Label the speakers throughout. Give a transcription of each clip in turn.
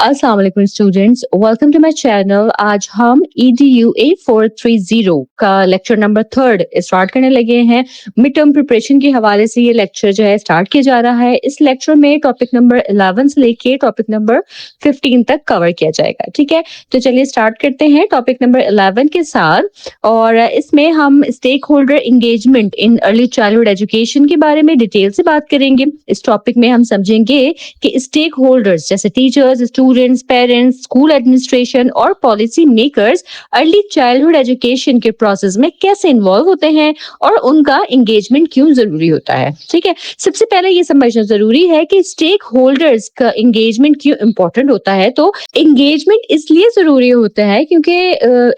Speaker 1: अस्सलाम वालेकुम students, welcome to my channel. आज हम EDUA 430 का लेक्चर नंबर 3 स्टार्ट करने लगे हैं। मिड टर्म प्रिपरेशन के हवाले से ये लेक्चर जो है स्टार्ट किया जा रहा है। इस लेक्चर में टॉपिक नंबर 11 से लेके टॉपिक नंबर 15 तक कवर किया जाएगा। ठीक है, तो चलिए स्टार्ट करते हैं टॉपिक नंबर 11 के साथ। और इसमें हम stakeholder engagement in early childhood education के बारे में डिटेल से बात करेंगे। इस टॉपिक में हम समझेंगे कि स्टेक होल्डर्स जैसे teachers, students, parents, school administration और policy makers early childhood education के प्रोसेस में कैसे इन्वॉल्व होते हैं और उनका एंगेजमेंट क्यों जरूरी होता है। ठीक है, सबसे पहले ये समझना जरूरी है कि स्टेक होल्डर्स का एंगेजमेंट क्यों इंपॉर्टेंट होता है। तो एंगेजमेंट इसलिए जरूरी होता है क्योंकि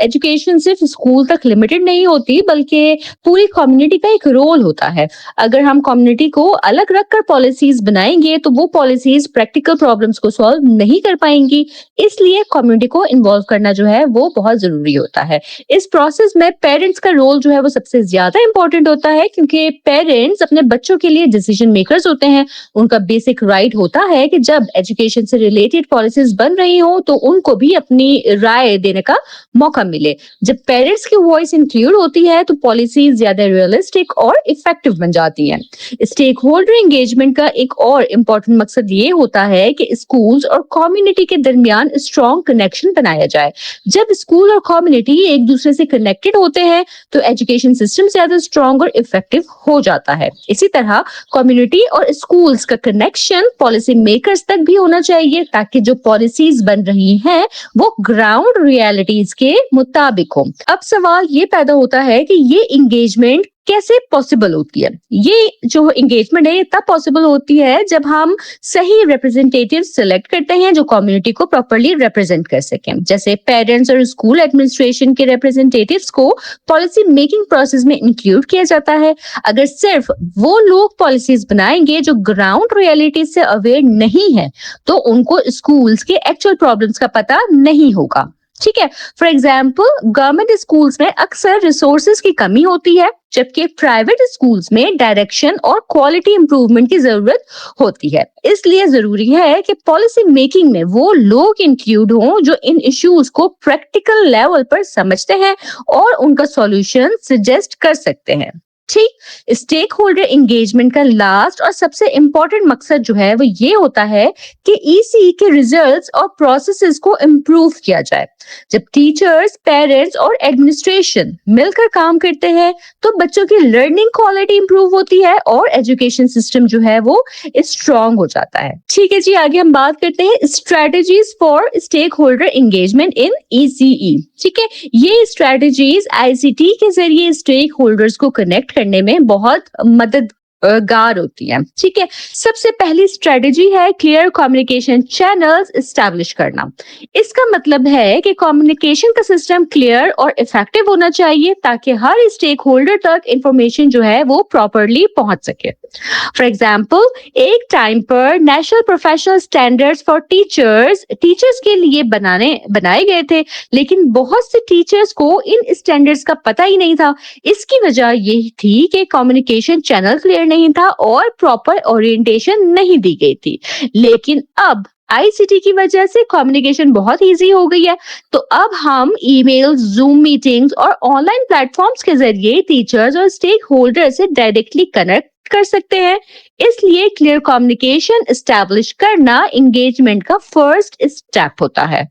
Speaker 1: एजुकेशन सिर्फ स्कूल तक लिमिटेड नहीं होती, बल्कि पूरी कम्युनिटी का एक रोल होता है। अगर हम कम्युनिटी को अलग रखकर पॉलिसीज बनाएंगे तो वो पॉलिसीज प्रैक्टिकल प्रॉब्लम्स को सॉल्व नहीं कर पाएंगी। इसलिए कम्युनिटी को इन्वॉल्व करना जो है वो बहुत जरूरी होता है। इस प्रोसेस में पेरेंट्स का रोल जो है वो सबसे ज्यादा इंपॉर्टेंट होता है, क्योंकि पेरेंट्स अपने बच्चों के लिए डिसीजन मेकर्स होते हैं। उनका बेसिक राइट होता है कि जब एजुकेशन से रिलेटेड पॉलिसीज बन रही हो तो उनको भी अपनी राय देने का मौका मिले। जब पेरेंट्स की वॉइस इंक्लूड होती है तो पॉलिसीज ज्यादा रियलिस्टिक और इफेक्टिव बन जाती हैं। स्टेक होल्डर एंगेजमेंट का एक और इम्पोर्टेंट मकसद ये होता है कि स्कूल्स और कम्युनिटी के दरमियान स्ट्रॉन्ग कनेक्शन बनाया जाए। जब स्कूल और कम्युनिटी एक दूसरे से कनेक्टेड होते हैं तो एजुकेशन सिस्टम ज्यादा स्ट्रॉन्ग और इफेक्टिव हो जाता है। इसी तरह कम्युनिटी और स्कूल्स का कनेक्शन पॉलिसी मेकर्स तक भी होना चाहिए, ताकि जो पॉलिसीज बन रही हैं वो ग्राउंड रियलिटीज के मुताबिक हो। अब सवाल ये पैदा होता है कि ये एंगेजमेंट कैसे पॉसिबल होती है। ये जो एंगेजमेंट है ये तब पॉसिबल होती है जब हम सही रिप्रेजेंटेटिव सिलेक्ट करते हैं जो कम्युनिटी को प्रॉपर्ली रिप्रेजेंट कर सकें। जैसे पेरेंट्स और स्कूल एडमिनिस्ट्रेशन के रिप्रेजेंटेटिव्स को पॉलिसी मेकिंग प्रोसेस में इंक्लूड किया जाता है। अगर सिर्फ वो लोग पॉलिसीज बनाएंगे जो ग्राउंड रियलिटी से अवेयर नहीं है तो उनको स्कूल्स के एक्चुअल प्रॉब्लम्स का पता नहीं होगा। ठीक है, फॉर एग्जाम्पल गवर्नमेंट स्कूल्स में अक्सर रिसोर्सेज की कमी होती है, जबकि प्राइवेट स्कूल्स में डायरेक्शन और क्वालिटी इंप्रूवमेंट की जरूरत होती है। इसलिए जरूरी है कि पॉलिसी मेकिंग में वो लोग इंक्लूड हों जो इन इश्यूज को प्रैक्टिकल लेवल पर समझते हैं और उनका सॉल्यूशन सजेस्ट कर सकते हैं। ठीक, स्टेक होल्डर एंगेजमेंट का लास्ट और सबसे इंपॉर्टेंट मकसद जो है वो ये होता है कि ईसी के रिजल्ट्स और प्रोसेसेस को इम्प्रूव किया जाए। जब टीचर्स, पेरेंट्स और एडमिनिस्ट्रेशन मिलकर काम करते हैं तो बच्चों की लर्निंग क्वालिटी इंप्रूव होती है और एजुकेशन सिस्टम जो है वो स्ट्रॉन्ग हो जाता है। ठीक है जी, आगे हम बात करते हैं strategies for stakeholder engagement in ECE। ठीक है, ये स्ट्रेटजीज ICT के जरिए स्टेक होल्डर्स को कनेक्ट करने में बहुत मददगार होती हैं। ठीक है, सबसे पहली स्ट्रेटजी है क्लियर कम्युनिकेशन चैनल्स एस्टैब्लिश करना। इसका मतलब है कि कम्युनिकेशन का सिस्टम क्लियर और इफेक्टिव होना चाहिए ताकि हर स्टेक होल्डर तक इंफॉर्मेशन जो है वो प्रॉपरली पहुंच सके। फॉर एग्जाम्पल, एक टाइम पर national professional standards for teachers के लिए बनाए गए थे, लेकिन बहुत से टीचर्स को इन स्टैंडर्ड्स का पता ही नहीं था। इसकी वजह यही थी कि कम्युनिकेशन चैनल क्लियर नहीं था और प्रॉपर ओरिएंटेशन नहीं दी गई थी। लेकिन अब ICT की वजह से कम्युनिकेशन बहुत इजी हो गई है, तो अब हम ईमेल, जूम मीटिंग्स और ऑनलाइन प्लेटफॉर्म्स के जरिए टीचर्स और स्टेक होल्डर से डायरेक्टली कनेक्ट कर सकते हैं। इसलिए क्लियर कम्युनिकेशन एस्टैब्लिश करना एंगेजमेंट का फर्स्ट स्टेप होता है।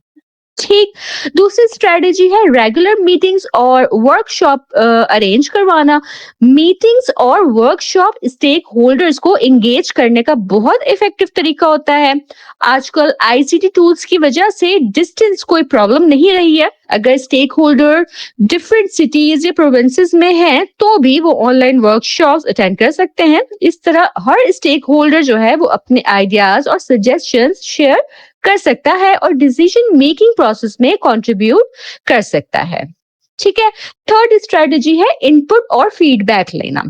Speaker 1: ठीक, दूसरी स्ट्रेटेजी है रेगुलर मीटिंग्स और वर्कशॉप अरेंज करवाना। मीटिंग्स और वर्कशॉप स्टेक होल्डर्स को एंगेज करने का बहुत इफेक्टिव तरीका होता है। आजकल ICT टूल्स की वजह से डिस्टेंस कोई प्रॉब्लम नहीं रही है। अगर स्टेक होल्डर डिफरेंट सिटीज या प्रोविंसेस में हैं तो भी वो ऑनलाइन वर्कशॉप्स अटेंड कर सकते हैं। इस तरह हर स्टेक होल्डर जो है वो अपने आइडियाज और सजेशंस शेयर कर सकता है और डिसीजन मेकिंग प्रोसेस में कंट्रीब्यूट कर सकता है। ठीक है। थर्ड स्ट्रेटजी है इनपुट और फीडबैक लेना।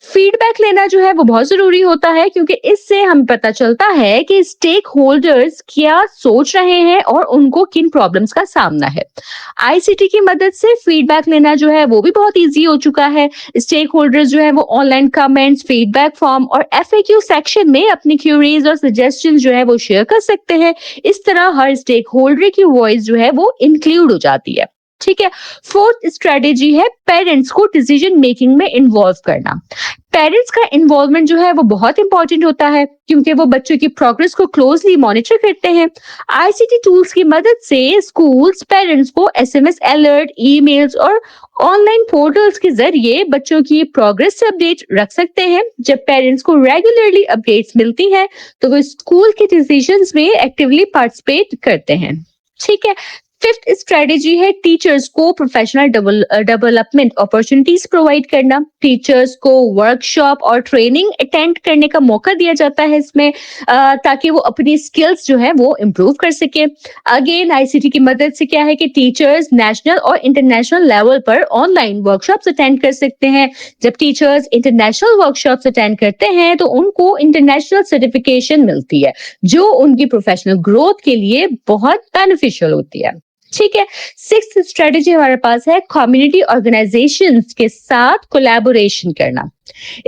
Speaker 1: फीडबैक लेना जो है वो बहुत जरूरी होता है, क्योंकि इससे हमें पता चलता है कि स्टेक होल्डर्स क्या सोच रहे हैं और उनको किन प्रॉब्लम्स का सामना है। आईसीटी की मदद से फीडबैक लेना जो है वो भी बहुत इजी हो चुका है। स्टेक होल्डर्स जो है वो ऑनलाइन कमेंट्स, फीडबैक फॉर्म और एफएक्यू सेक्शन में अपनी क्यूरीज और सजेशन जो है वो शेयर कर सकते हैं। इस तरह हर स्टेक होल्डर की वॉइस जो है वो इंक्लूड हो जाती है। ठीक है। फोर्थ स्ट्रेटेजी है पेरेंट्स को डिसीजन मेकिंग में इन्वॉल्व करना। पेरेंट्स का इन्वॉल्वमेंट जो है वो बहुत इंपॉर्टेंट होता है, क्योंकि वो बच्चों की प्रोग्रेस को क्लोजली मॉनिटर करते हैं। आईसीटी टूल्स की मदद से स्कूल्स पेरेंट्स को एसएमएस अलर्ट, ईमेल्स और ऑनलाइन पोर्टल्स के जरिए बच्चों की प्रोग्रेस से अपडेट रख सकते हैं। जब पेरेंट्स को रेगुलरली अपडेट्स मिलती हैं, तो वो स्कूल के डिसीजंस में एक्टिवली पार्टिसिपेट करते हैं। ठीक है। फिफ्थ स्ट्रेटेजी है टीचर्स को प्रोफेशनल डेवलपमेंट अपॉर्चुनिटीज प्रोवाइड करना। टीचर्स को वर्कशॉप और ट्रेनिंग अटेंड करने का मौका दिया जाता है इसमें, ताकि वो अपनी स्किल्स जो है वो इम्प्रूव कर सके। अगेन आईसीटी की मदद से क्या है कि टीचर्स नेशनल और इंटरनेशनल लेवल पर ऑनलाइन वर्कशॉप्स अटेंड कर सकते हैं। जब टीचर्स इंटरनेशनल वर्कशॉप्स अटेंड करते हैं तो उनको इंटरनेशनल सर्टिफिकेशन मिलती है, जो उनकी प्रोफेशनल ग्रोथ के लिए बहुत बेनिफिशियल होती है। ठीक है। सिक्स्थ स्ट्रेटेजी हमारे पास है कम्युनिटी ऑर्गेनाइजेशंस के साथ कोलैबोरेशन करना।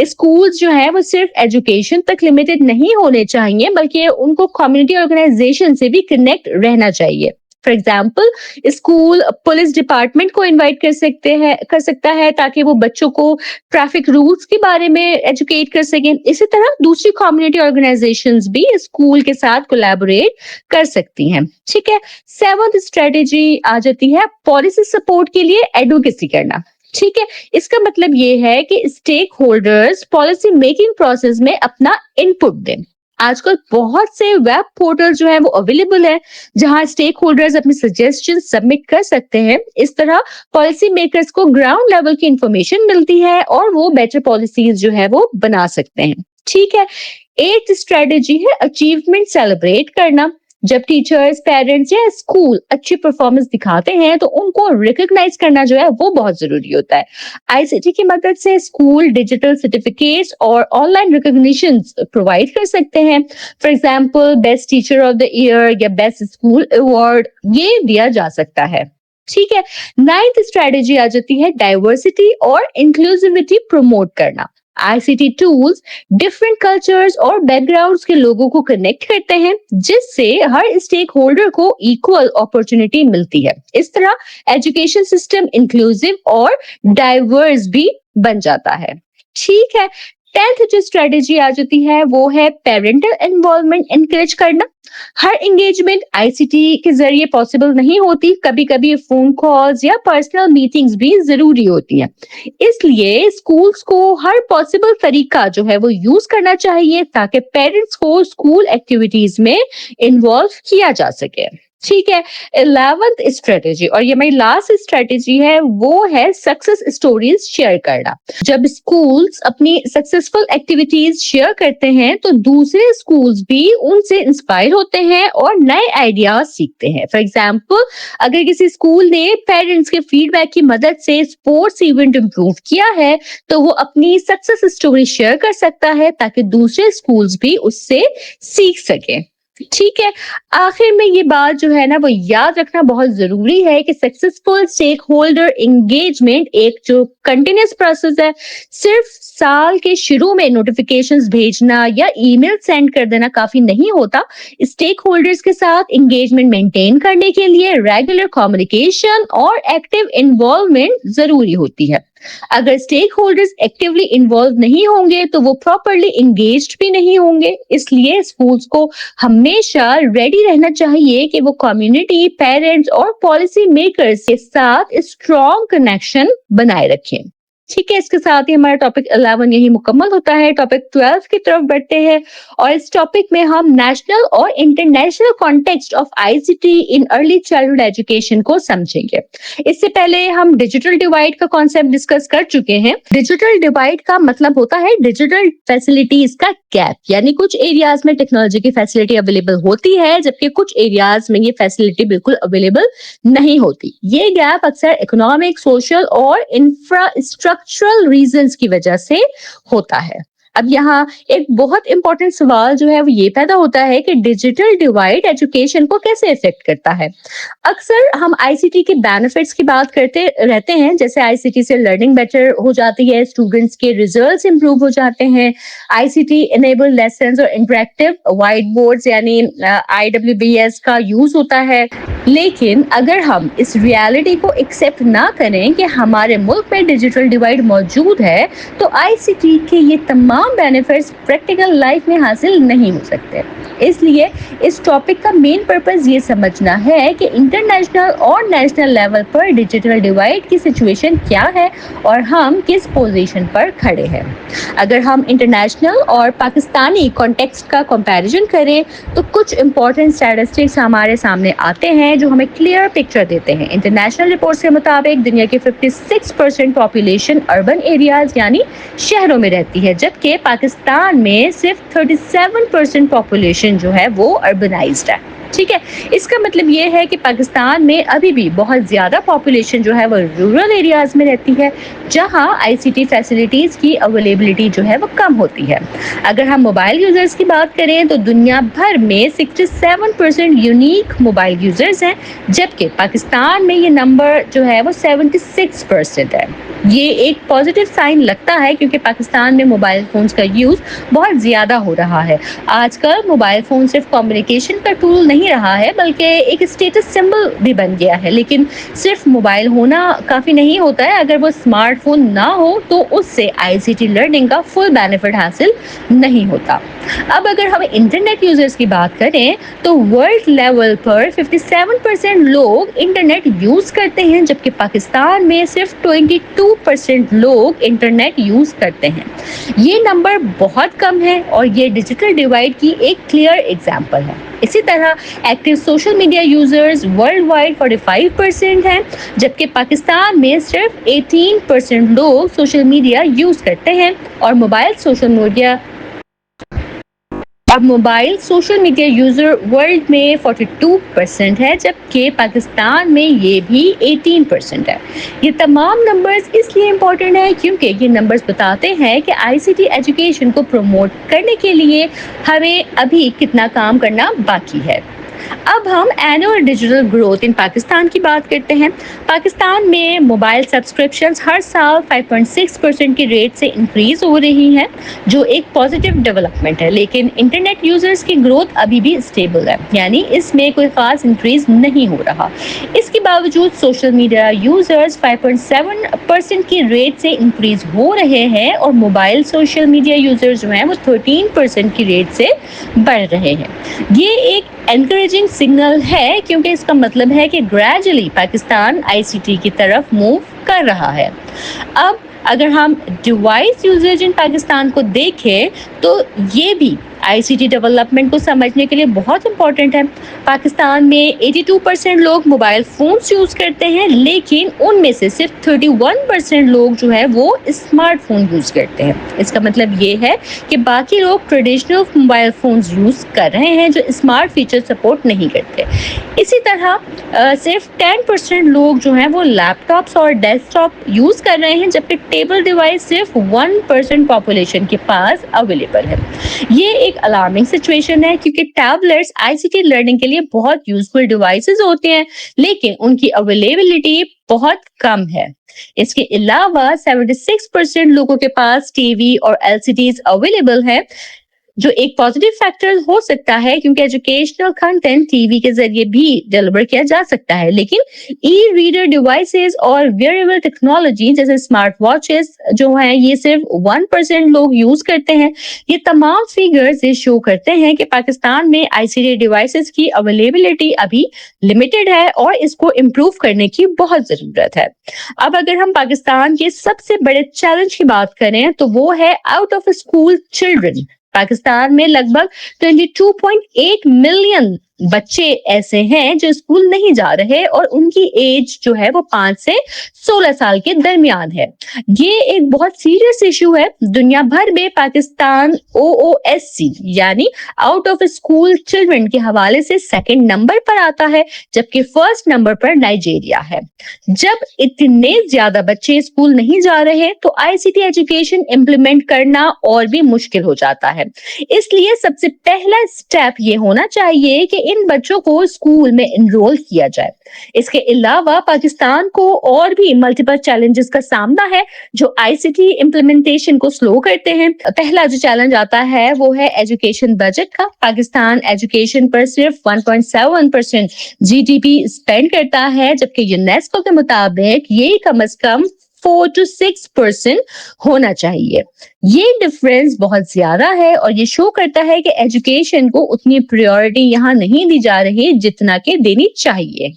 Speaker 1: स्कूल्स जो है वो सिर्फ एजुकेशन तक लिमिटेड नहीं होने चाहिए, बल्कि उनको कम्युनिटी ऑर्गेनाइजेशन से भी कनेक्ट रहना चाहिए। For example, school police department को इनवाइट कर सकता है, ताकि वो बच्चों को ट्रैफिक रूल्स के बारे में एजुकेट कर सकें। इसी तरह दूसरी कम्युनिटी ऑर्गेनाइजेशंस भी स्कूल के साथ कोलैबोरेट कर सकती हैं। ठीक है। सेवंथ स्ट्रेटेजी आ जाती है पॉलिसी सपोर्ट के लिए एडवोकेसी करना। ठीक है। इसका मतलब ये है कि stakeholders policy making process में अपना इनपुट दें। आजकल बहुत से वेब पोर्टल जो है वो अवेलेबल है, जहां स्टेक होल्डर्स अपने सजेशन सबमिट कर सकते हैं। इस तरह पॉलिसी मेकर्स को ग्राउंड लेवल की इंफॉर्मेशन मिलती है और वो बेटर पॉलिसीज जो है वो बना सकते हैं। ठीक है। एट स्ट्रेटेजी है अचीवमेंट सेलिब्रेट करना। जब टीचर्स, पेरेंट्स या स्कूल अच्छी परफॉर्मेंस दिखाते हैं, तो उनको रिकॉग्नाइज करना जो है वो बहुत जरूरी होता है। आईसीटी की मदद से स्कूल डिजिटल सर्टिफिकेट्स और ऑनलाइन रिकॉग्निशन प्रोवाइड कर सकते हैं। For example, best teacher of the year या बेस्ट स्कूल अवार्ड ये दिया जा सकता है। ठीक है। नाइन्थ स्ट्रेटेजी आ जाती है डाइवर्सिटी और इंक्लूसिविटी प्रमोट करना। आईसीटी टूल्स डिफरेंट कल्चर्स और बैकग्राउंड्स के लोगों को कनेक्ट करते हैं, जिससे हर स्टेक होल्डर को इक्वल अपॉर्चुनिटी मिलती है। इस तरह एजुकेशन सिस्टम इंक्लूसिव और डाइवर्स भी बन जाता है। ठीक है। टेंथ जो स्ट्रेटेजी आ जाती है वो है पेरेंटल इन्वॉल्वमेंट एनकरेज करना। हर एंगेजमेंट आईसीटी के जरिए पॉसिबल नहीं होती, कभी कभी फोन कॉल्स या पर्सनल मीटिंग्स भी जरूरी होती हैं। इसलिए स्कूल्स को हर पॉसिबल तरीका जो है वो यूज करना चाहिए, ताकि पेरेंट्स को स्कूल एक्टिविटीज में इन्वॉल्व किया जा सके। ठीक है। 11th स्ट्रेटेजी, और ये मेरी लास्ट स्ट्रेटेजी है, वो है सक्सेस स्टोरीज शेयर करना। जब स्कूल्स अपनी सक्सेसफुल एक्टिविटीज शेयर करते हैं, तो दूसरे स्कूल्स भी उनसे इंस्पायर होते हैं और नए आइडियाज सीखते हैं। फॉर एग्जाम्पल, अगर किसी स्कूल ने पेरेंट्स के फीडबैक की मदद से स्पोर्ट्स इवेंट इंप्रूव किया है, तो वो अपनी सक्सेस स्टोरी शेयर कर सकता है, ताकि दूसरे स्कूल्स भी उससे सीख सके। ठीक है। आखिर में ये बात जो है ना वो याद रखना बहुत जरूरी है कि सक्सेसफुल स्टेक होल्डर एंगेजमेंट एक जो कंटिन्यूस प्रोसेस है। सिर्फ साल के शुरू में नोटिफिकेशंस भेजना या ईमेल सेंड कर देना काफी नहीं होता। स्टेक होल्डर्स के साथ एंगेजमेंट मेंटेन करने के लिए रेगुलर कम्युनिकेशन और एक्टिव इन्वॉल्वमेंट जरूरी होती है। अगर स्टेक होल्डर्स एक्टिवली इन्वॉल्व नहीं होंगे, तो वो प्रॉपरली एंगेज्ड भी नहीं होंगे। इसलिए स्कूल्स को हमेशा रेडी रहना चाहिए कि वो कम्युनिटी, पेरेंट्स और पॉलिसी मेकर्स के साथ स्ट्रॉन्ग कनेक्शन बनाए रखें। ठीक है, इसके साथ ही हमारा टॉपिक 11 यही मुकम्मल होता है। टॉपिक 12 की तरफ बढ़ते हैं और इस टॉपिक में हम नेशनल और international context of ICT in early childhood education को समझेंगे। इससे पहले हम डिजिटल डिवाइड का कॉन्सेप्ट डिस्कस कर चुके हैं। डिजिटल डिवाइड का मतलब होता है डिजिटल फैसिलिटीज का गैप, यानी कुछ एरियाज में टेक्नोलॉजी की फैसिलिटी अवेलेबल होती है जबकि कुछ एरियाज में ये फैसिलिटी बिल्कुल अवेलेबल नहीं होती। ये गैप अक्सर इकोनॉमिक, सोशल और इंफ्रास्ट्रक्चरल रीजंस की वजह से होता है। अब यहाँ एक बहुत इंपॉर्टेंट सवाल जो है वो ये पैदा होता है कि डिजिटल डिवाइड एजुकेशन को कैसे इफेक्ट करता है। अक्सर हम आईसीटी के बेनिफिट्स की बात करते रहते हैं, जैसे आईसीटी से लर्निंग बेटर हो जाती है, स्टूडेंट्स के रिजल्ट्स इंप्रूव हो जाते हैं, आईसीटी इनेबल लेसन्स और इंटरेक्टिव व्हाइट बोर्ड्स यानी आईडब्ल्यूबीएस का यूज होता है। लेकिन अगर हम इस रियलिटी को एक्सेप्ट ना करें कि हमारे मुल्क में डिजिटल डिवाइड मौजूद है, तो आईसीटी के ये तमाम बेनिफिट्स प्रैक्टिकल लाइफ में हासिल नहीं हो सकते। इसलिए इस टॉपिक का मेन पर्पस ये समझना है कि इंटरनेशनल और नेशनल लेवल पर डिजिटल डिवाइड की सिचुएशन क्या है और हम किस पोजीशन पर खड़े हैं। अगर हम इंटरनेशनल और पाकिस्तानी कॉन्टेक्स्ट का कंपैरिजन करें तो कुछ इंपॉर्टेंट स्टैटिस्टिक्स हमारे सामने आते हैं जो हमें क्लियर पिक्चर देते हैं। इंटरनेशनल रिपोर्ट्स के मुताबिक दुनिया की 56% पॉपुलेशन अर्बन एरियाज यानी शहरों में रहती है, जबकि पाकिस्तान में सिर्फ 37% पॉपुलेशन जो है वो अर्बनाइज्ड है। ठीक है, इसका मतलब ये है कि पाकिस्तान में अभी भी बहुत ज्यादा पॉपुलेशन जो है वो रूरल एरियाज में रहती है, जहां आईसीटी फैसिलिटीज की अवेलेबिलिटी जो है वो कम होती है। अगर हम मोबाइल यूजर्स की बात करें तो दुनिया भर में 67% यूनिक मोबाइल यूजर्स हैं, जबकि पाकिस्तान में ये नंबर जो है वो 76% है। ये एक पॉजिटिव साइन लगता है क्योंकि पाकिस्तान में मोबाइल फोन्स का यूज बहुत ज्यादा हो रहा है। आजकल मोबाइल फोन सिर्फ कम्युनिकेशन का टूल नहीं रहा है बल्कि एक स्टेटस सिंबल भी बन गया है। लेकिन सिर्फ मोबाइल होना काफी नहीं होता है, अगर वो स्मार्टफोन ना हो तो उससे आईसीटी लर्निंग का फुल बेनिफिट हासिल नहीं होता। अब अगर हम इंटरनेट यूजर्स की बात करें तो वर्ल्ड लेवल पर 57% लोग इंटरनेट यूज करते हैं, जबकि पाकिस्तान में सिर्फ 22% लोग इंटरनेट यूज करते हैं। ये नंबर बहुत कम है और ये डिजिटल डिवाइड की एक क्लियर एग्जांपल है। इसी तरह active social media users world wide 45% हैं, जबकि पाकिस्तान में सिर्फ 18% लोग सोशल मीडिया यूज करते हैं और mobile social media user world में 42% है, जबकि पाकिस्तान में ये भी 18% है। ये तमाम नंबर्स इसलिए इम्पोर्टेंट है क्योंकि ये नंबर्स बताते हैं कि आईसीटी एजुकेशन को प्रमोट करने के लिए हमें अभी कितना काम करना बाकी है। अब हम annual digital growth in Pakistan की बात करते हैं। पाकिस्तान में मोबाइल सब्सक्रिप्शंस हर साल 5.6% के रेट से इंक्रीज हो रही हैं, जो एक पॉजिटिव डेवलपमेंट है। लेकिन इंटरनेट यूजर्स की ग्रोथ अभी भी स्टेबल है, यानी इसमें कोई खास इंक्रीज नहीं हो रहा। इसके बावजूद सोशल मीडिया यूजर्स 5.7% की रेट से इंक्रीज हो रहे हैं और मोबाइल सोशल मीडिया यूजर्स जो हैं वो 13% की रेट से बढ़ रहे हैं। ये एक एनकरेजिंग सिग्नल है क्योंकि इसका मतलब है कि ग्रेजुअली पाकिस्तान आईसीटी की तरफ मूव कर रहा है। अब अगर हम डिवाइस यूजेज इन पाकिस्तान को देखें तो ये भी आईसीटी डेवलपमेंट को समझने के लिए बहुत इंपॉर्टेंट है। पाकिस्तान में 82% लोग मोबाइल फोन्स यूज करते हैं, लेकिन उनमें से सिर्फ 31% लोग जो है वो स्मार्टफोन यूज करते हैं। इसका मतलब ये है कि बाकी लोग ट्रेडिशनल मोबाइल फोन्स यूज कर रहे हैं जो स्मार्ट फीचर सपोर्ट नहीं करते। इसी तरह सिर्फ 10% लोग जो हैं वो लैपटॉप्स और डेस्कटॉप यूज कर रहे हैं, जबकि टेबल डिवाइस सिर्फ 1% पॉपुलेशन के पास अवेलेबल है। ये एक अलार्मिंग सिचुएशन है क्योंकि टैबलेट्स आईसीटी लर्निंग के लिए बहुत यूजफुल डिवाइसेस होते हैं, लेकिन उनकी अवेलेबिलिटी बहुत कम है। इसके अलावा 76% लोगों के पास टीवी और एलसीडीज अवेलेबल है, जो एक पॉजिटिव फैक्टर हो सकता है, क्योंकि एजुकेशनल कंटेंट टीवी के जरिए भी डिलीवर किया जा सकता है, लेकिन ई रीडर डिवाइसेस और वेयरेबल टेक्नोलॉजी जैसे स्मार्ट वॉचेस जो है ये सिर्फ 1% लोग यूज करते हैं। ये तमाम फिगर्स ये शो करते हैं कि पाकिस्तान में आईसीटी डिवाइसेस की अवेलेबिलिटी अभी लिमिटेड है और इसको इम्प्रूव करने की बहुत जरूरत है। अब अगर हम पाकिस्तान के सबसे बड़े चैलेंज की बात करें तो वो है out of school children. Pakistan में लगभग 22.8 मिलियन बच्चे ऐसे हैं जो स्कूल नहीं जा रहे और उनकी एज जो है वो 5 से 16 साल के दरमियान है। ये एक बहुत सीरियस इशू है। दुनिया भर में पाकिस्तान OOSC यानी आउट ऑफ स्कूल चिल्ड्रन के हवाले से सेकंड नंबर पर आता है, जबकि फर्स्ट नंबर पर नाइजीरिया है। जब इतने ज्यादा बच्चे स्कूल नहीं जा रहे तो आईसीटी एजुकेशन इम्प्लीमेंट करना और भी मुश्किल हो जाता है। इसलिए सबसे पहला स्टेप ये होना चाहिए कि इन बच्चों को स्कूल में एनरोल किया जाए। इसके अलावा पाकिस्तान को और भी मल्टीपल चैलेंजेस का सामना है जो आईसीटी इम्प्लीमेंटेशन को स्लो करते हैं। पहला जो चैलेंज आता है वो है एजुकेशन बजट का। पाकिस्तान एजुकेशन पर सिर्फ 1.7% जीडीपी स्पेंड करता है, जबकि यूनेस्को के मुताबिक ये कम से कम 4 to 6% होना चाहिए। ये डिफरेंस बहुत ज्यादा है और ये शो करता है कि एजुकेशन को उतनी प्रायोरिटी यहाँ नहीं दी जा रही जितना कि देनी चाहिए।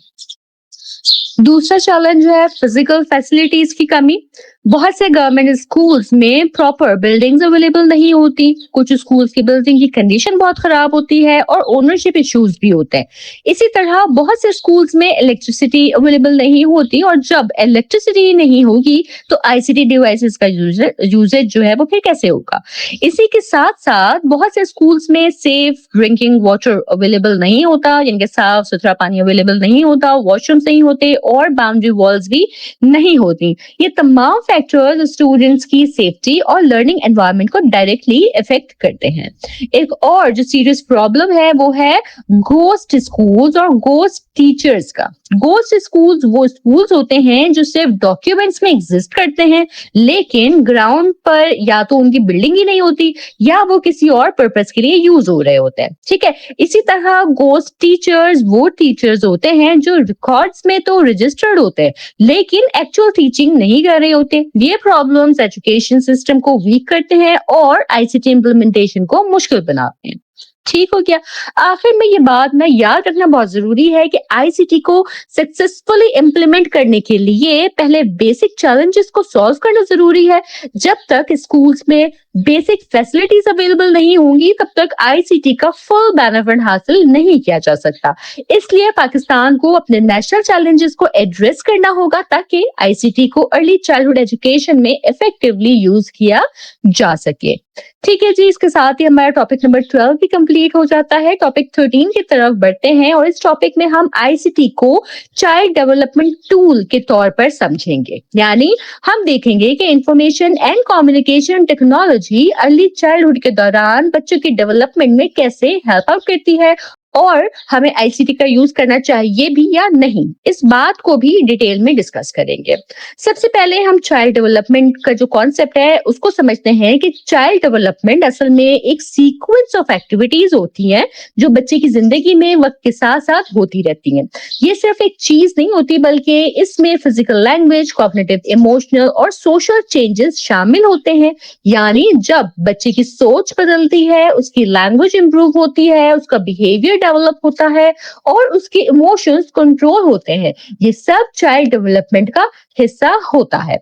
Speaker 1: दूसरा चैलेंज है फिजिकल फैसिलिटीज की कमी। बहुत से गवर्नमेंट स्कूल्स में प्रॉपर बिल्डिंग्स अवेलेबल नहीं होती। कुछ स्कूल्स की बिल्डिंग की कंडीशन बहुत खराब होती है और ओनरशिप इश्यूज भी होते हैं। इसी तरह बहुत से स्कूल्स में इलेक्ट्रिसिटी अवेलेबल नहीं होती और जब इलेक्ट्रिसिटी नहीं होगी तो आईसीटी डिवाइसेस का यूजेज जो है वो फिर कैसे होगा। इसी के साथ साथ बहुत से स्कूल्स में सेफ ड्रिंकिंग वाटर अवेलेबल नहीं होता, यानी कि साफ सुथरा पानी अवेलेबल नहीं होता, वॉशरूम्स नहीं होते और बाउंड्री वॉल्स भी नहीं होती। ये तमाम फैक्टर्स स्टूडेंट्स की सेफ्टी और लर्निंग एनवायरनमेंट को डायरेक्टली इफेक्ट करते हैं। एक और जो सीरियस प्रॉब्लम है वो है गोस्ट स्कूल्स और गोस्ट टीचर्स का। गोस्ट स्कूल्स वो स्कूल्स होते हैं जो सिर्फ डॉक्यूमेंट्स में एग्जिस्ट करते हैं, लेकिन ग्राउंड पर या तो उनकी बिल्डिंग ही नहीं होती या वो किसी और पर्पस के लिए यूज हो रहे होते हैं। ठीक है, इसी तरह गोस्ट टीचर्स वो टीचर्स होते हैं जो रिकॉर्ड्स में तो रजिस्टर्ड होते हैं लेकिन एक्चुअल टीचिंग नहीं कर रहे होते। ये प्रॉब्लम्स एजुकेशन सिस्टम को वीक करते हैं और आईसीटी इम्प्लीमेंटेशन को मुश्किल बनाते हैं। ठीक हो गया। आखिर में ये बात में याद रखना बहुत जरूरी है कि आईसीटी को सक्सेसफुली इम्प्लीमेंट करने के लिए पहले बेसिक चैलेंजेस को सॉल्व करना जरूरी है। जब तक स्कूल्स में बेसिक फैसिलिटीज अवेलेबल नहीं होंगी तब तक आईसीटी का फुल बेनिफिट हासिल नहीं किया जा सकता। इसलिए पाकिस्तान को अपने नेशनल चैलेंजेस को एड्रेस करना होगा ताकि आईसीटी को अर्ली चाइल्डहुड एजुकेशन में इफेक्टिवली यूज किया जा सके। ठीक है जी, इसके साथ ही हमारा टॉपिक नंबर 12 भी कंप्लीट हो जाता है। टॉपिक 13 की तरफ बढ़ते हैं और इस टॉपिक में हम आईसीटी को चाइल्ड डेवलपमेंट टूल के तौर पर समझेंगे। यानी हम देखेंगे कि information and communication technology early childhood के दौरान बच्चों की डेवलपमेंट में कैसे हेल्प आउट करती है और हमें आईसीटी का यूज करना चाहिए भी या नहीं, इस बात को भी डिटेल में डिस्कस करेंगे। सबसे पहले हम चाइल्ड डेवलपमेंट का जो कॉन्सेप्ट है उसको समझते हैं कि चाइल्ड डेवलपमेंट असल में एक सीक्वेंस ऑफ एक्टिविटीज होती हैं जो बच्चे की जिंदगी में वक्त के साथ साथ होती रहती हैं। ये सिर्फ एक चीज नहीं होती बल्कि इसमें फिजिकल लैंग्वेज, कॉग्निटिव, इमोशनल और सोशल चेंजेस शामिल होते हैं। यानी जब बच्चे की सोच बदलती है, उसकी लैंग्वेज इंप्रूव होती है, उसका बिहेवियर डेवलप होता है और उसके इमोशंस कंट्रोल होते हैं, ये सब चाइल्ड डेवलपमेंट का हिस्सा होता है।